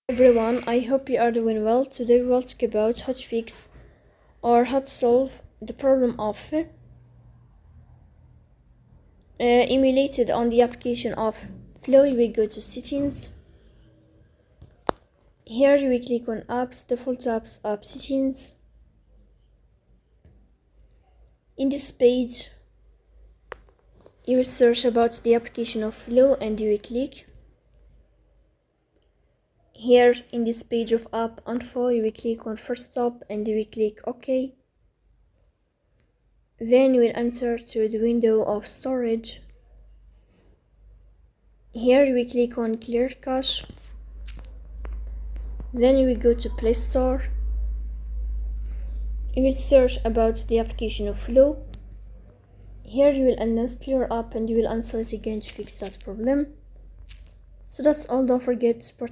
Everyone, I hope you are doing well. Today we will talk about how to fix or how to solve the problem of emulated on the application of Flow. You will go to settings. Here you will click on apps, default apps, app settings. In this page you will search about the application of Flow and you will click. Here in this page of app info you will click on first stop and you will click OK. Then you will enter to the window of storage. Here you will click on clear cache. Then you will go to Play Store. You will search about the application of Flow. Here you will uninstall your app and you will install it again to fix that problem. So that's all. Don't forget to support